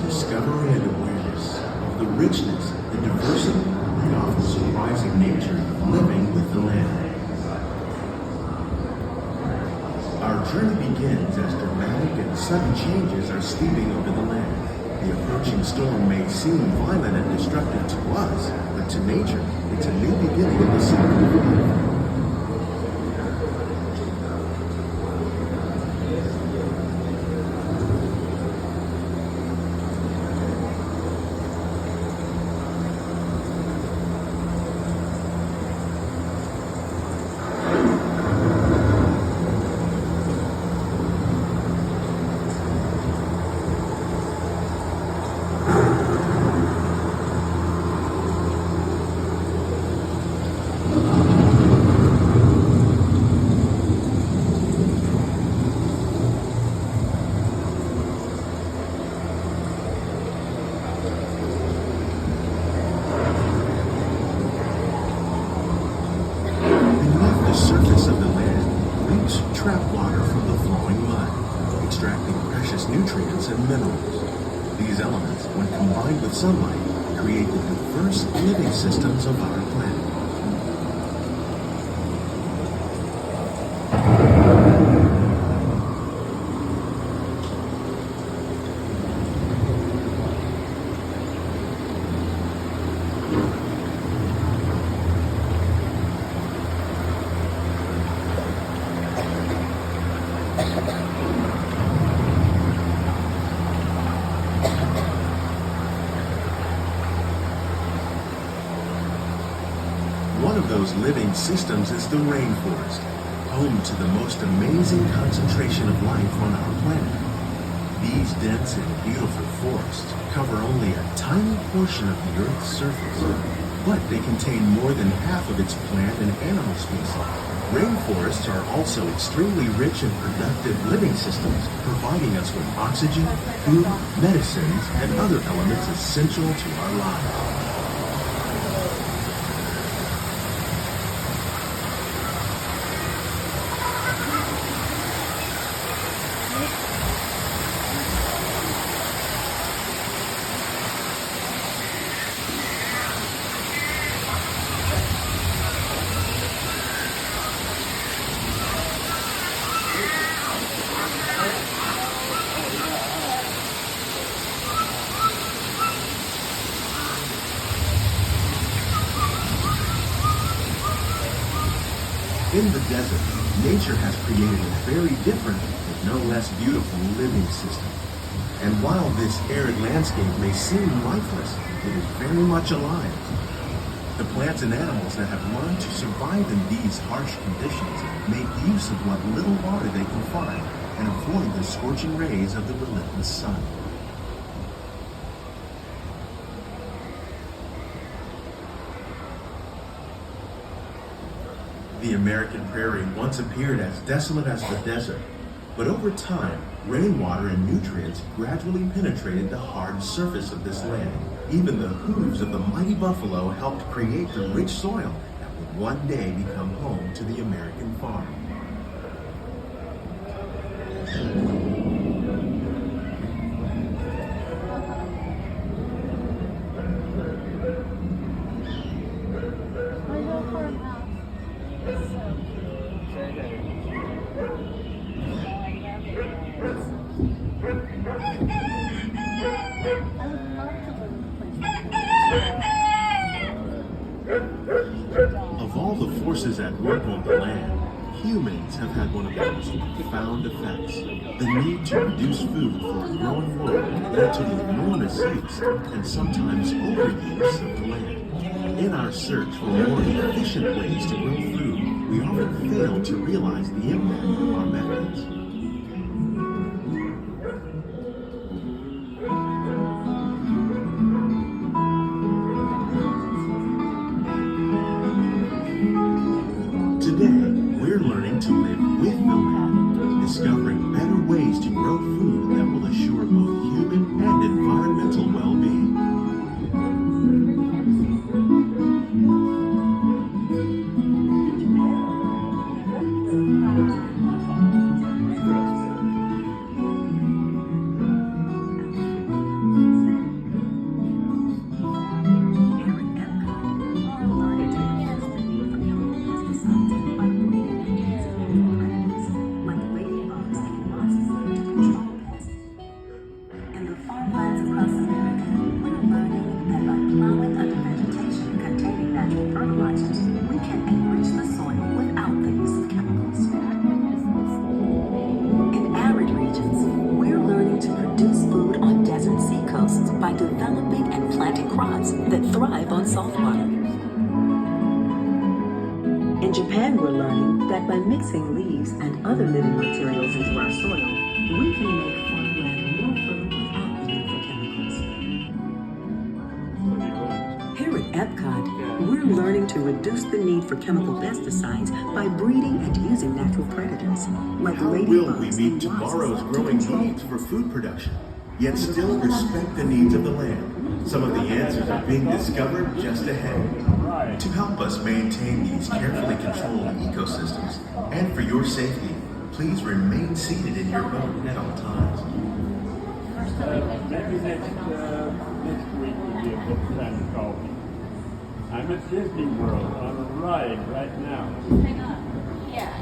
discovery and awareness of the richness, the diversity, and often surprising nature of living with the land. Our journey begins as dramatic and sudden changes are sweeping over the land. The approaching storm may seem violent and destructive to us, but to nature, it's a new beginning in the cycle of life. Nutrients and minerals. These elements, when combined with sunlight, create the diverse living systems of our planet. One of those living systems is the rainforest, home to the most amazing concentration of life on our planet. These dense and beautiful forests cover only a tiny portion of the Earth's surface, but they contain more than half of its plant and animal species. Rainforests are also extremely rich and productive living systems, providing us with oxygen, food, medicines, and other elements essential to our lives. In the desert, nature has created a very different, but no less beautiful living system. And while this arid landscape may seem lifeless, it is very much alive. The plants and animals that have learned to survive in these harsh conditions make use of what little water they can find and avoid the scorching rays of the relentless sun. The American prairie once appeared as desolate as the desert, but over time, rainwater and nutrients gradually penetrated the hard surface of this land. Even the hooves of the mighty buffalo helped create the rich soil that would one day become home to the American farm. Of all the forces at work on the land, humans have had one of the most profound effects. The need to produce food for a growing world led to the enormous use and sometimes overuse of the land. In our search for more efficient ways to grow food, we often fail to realize the impact of our methods. Today, we're learning to live with the land, discovering better ways to grow food that will assure both human and environmental well-being. fertilizers, we can enrich the soil without the use of chemicals. In arid regions, we're learning to produce food on desert seacoasts by developing and planting crops that thrive on salt water. In Japan, we're learning that by mixing leaves and other living materials into our soil, we can make farmland more fertile without the need for chemicals. Here at Epcot, we're learning to reduce the need for chemical pesticides by breeding and using natural predators, like How will we ladybugs meet and tomorrow's wasps, to growing control. needs for food production, yet still respect the needs of the land? Some of the answers are being discovered just ahead. To help us maintain these carefully controlled ecosystems, and for your safety, please remain seated in your boat at all times. Maybe next week will be a good time to call me. I'm at Disney World on a ride right now. Hang up. Yeah.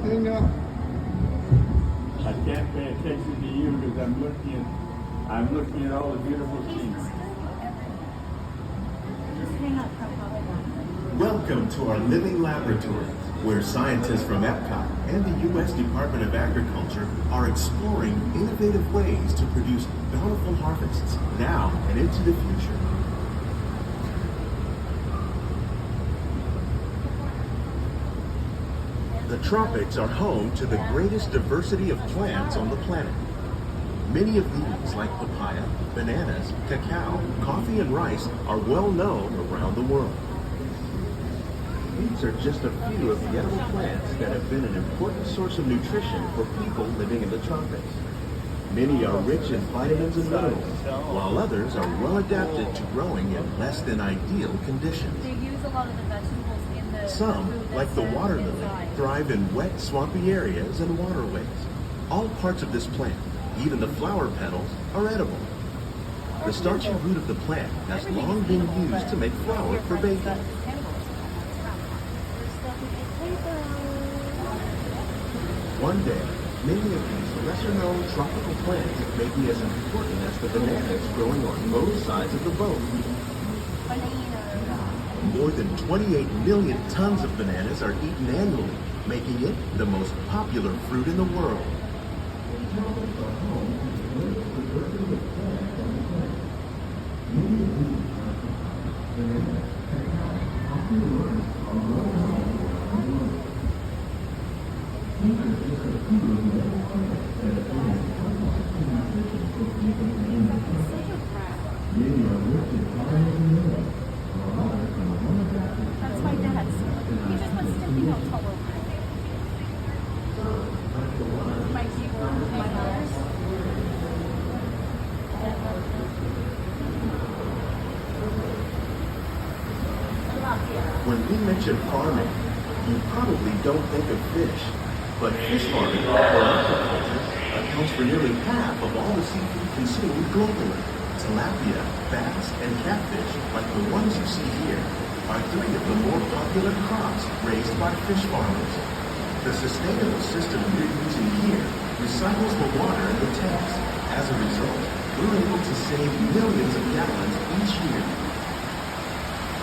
Hang up. I can't pay attention to you because I'm looking at all the beautiful scenery. Just hang up. Welcome to our living laboratory, where scientists from Epcot and the U.S. Department of Agriculture are exploring innovative ways to produce bountiful harvests now and into the future. The tropics are home to the greatest diversity of plants on the planet. Many of these, like papaya, bananas, cacao, coffee, and rice, are well known around the world. These are just a few of the edible plants that have been an important source of nutrition for people living in the tropics. Many are rich in vitamins and minerals, while others are well adapted to growing in less than ideal conditions. They use a lot of the vegetables in the Some, food like the that's water lily, inside. thrive in wet, swampy areas and waterways. All parts of this plant, even the flower petals, are edible. The starchy root of the plant has long been used to make flour for baking. One day, many of these lesser-known tropical plants may be as important as the bananas growing on both sides of the boat. More than 28 million tons of bananas are eaten annually, making it the most popular fruit in the world. That's my dad's. He just puts sticky notes all over it. My keyboard, my mouse. When we mention farming, you probably don't think of fish. But fish farming, or aquaculture, accounts for nearly half of all the seafood consumed globally. Tilapia, bass, and catfish, like the ones you see here, are three of the more popular crops raised by fish farmers. The sustainable system we're using here recycles the water in the tanks. As a result, we're able to save millions of gallons each year.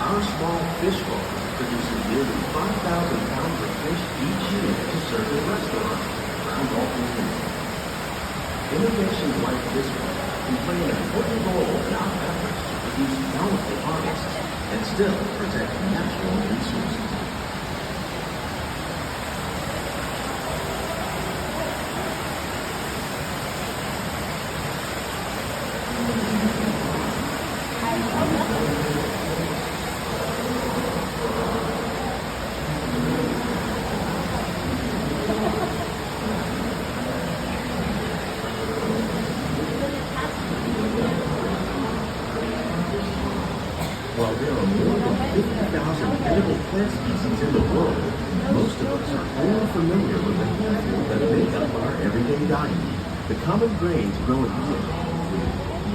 Our small fish farm produces nearly 5,000 pounds of fish each year to serve in restaurants around all the world. Innovations like this one can play an important role in our efforts to produce bountiful harvests and still protect natural resources. While there are more than 50,000 edible plant species in the world, most of us are only familiar with the handful that make up our everyday diet. The common grains grown here,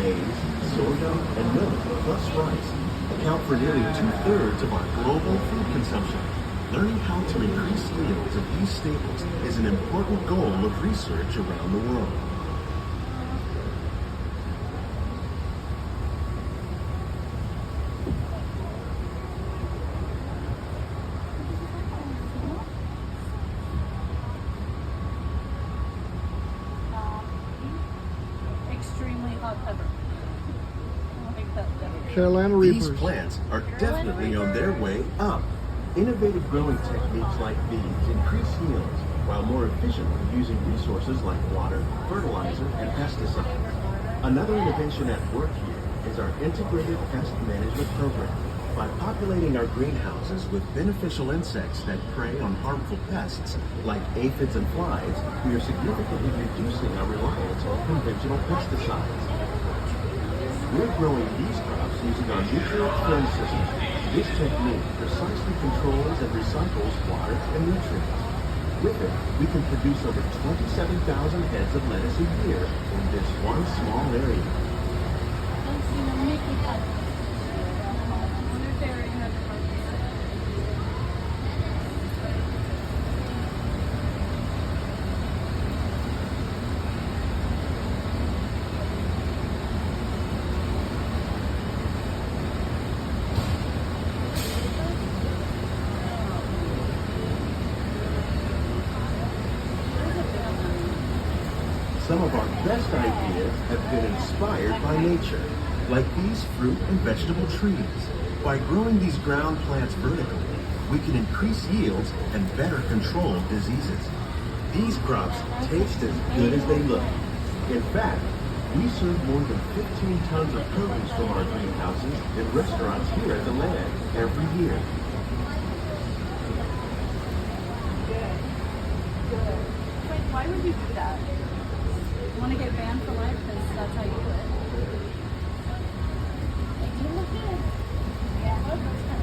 maize, sorghum, and millet, plus rice, account for nearly 2/3 of our global food consumption. Learning how to increase yields of these staples is an important goal of research around the world. Carolina These Reapers. plants are definitely on their way up. Innovative growing techniques like these increase yields while more efficiently using resources like water, fertilizer, and pesticides. Another innovation at work here is our integrated pest management program. By populating our greenhouses with beneficial insects that prey on harmful pests like aphids and flies, we are significantly reducing our reliance on conventional pesticides. We're growing these crops using our nutrient-free system. This technique precisely controls and recycles water and nutrients. With it, we can produce over 27,000 heads of lettuce a year in this one small area. Don't see no Mickey cuts. I wonder if they're in her Some of our best ideas have been inspired by nature, like these fruit and vegetable trees. By growing these ground plants vertically, we can increase yields and better control diseases. These crops taste as good as they look. In fact, we serve more than 15 tons of produce from our greenhouses in restaurants here at the land every year. Wait, why would you do that? You want to get banned for life because that's how you do it. You look good. Yeah, that's kind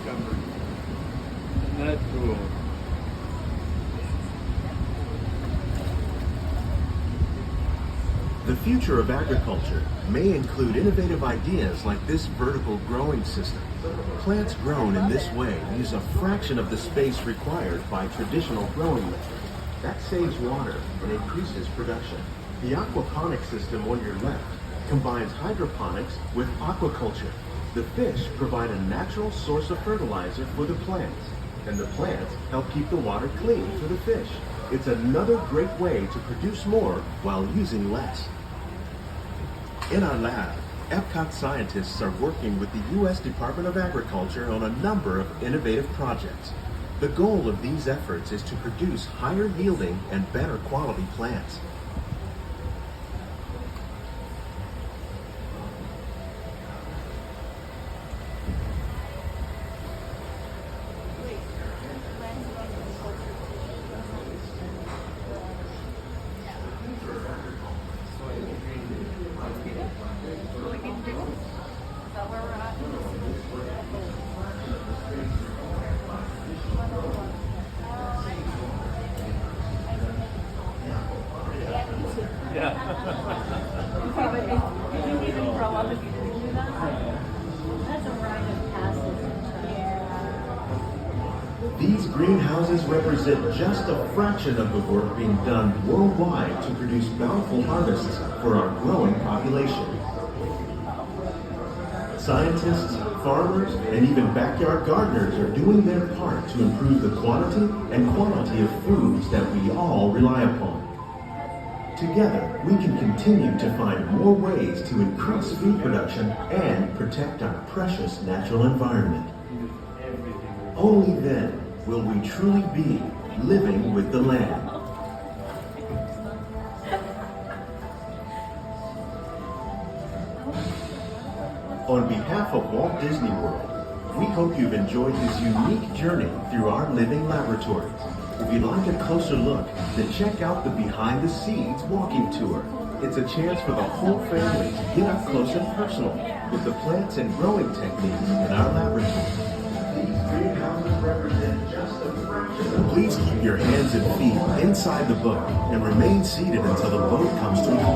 of Isn't that cool? The future of agriculture may include innovative ideas like this vertical growing system. Plants grown in this way use a fraction of the space required by traditional growing methods. That saves water and increases production. The aquaponics system on your left combines hydroponics with aquaculture. The fish provide a natural source of fertilizer for the plants, and the plants help keep the water clean for the fish. It's another great way to produce more while using less. In our lab, Epcot scientists are working with the U.S. Department of Agriculture on a number of innovative projects. The goal of these efforts is to produce higher yielding and better quality plants. Is that where we're at? Okay, but if you even grow up if you didn't do that? That's a rite of passage. These greenhouses represent just a fraction of the work being done worldwide to produce bountiful harvests for our growing population. Scientists, farmers, and even backyard gardeners are doing their part to improve the quantity and quality of foods that we all rely upon. Together, we can continue to find more ways to increase food production and protect our precious natural environment. Only then will we truly be living with the land. On behalf of Walt Disney World, we hope you've enjoyed this unique journey through our living laboratories. If you'd like a closer look, then check out the Behind the Seeds walking tour. It's a chance for the whole family to get up close and personal with the plants and growing techniques in our laboratory. These greenhouses represent just a fraction. Please keep your hands and feet inside the boat and remain seated until the boat comes to a halt.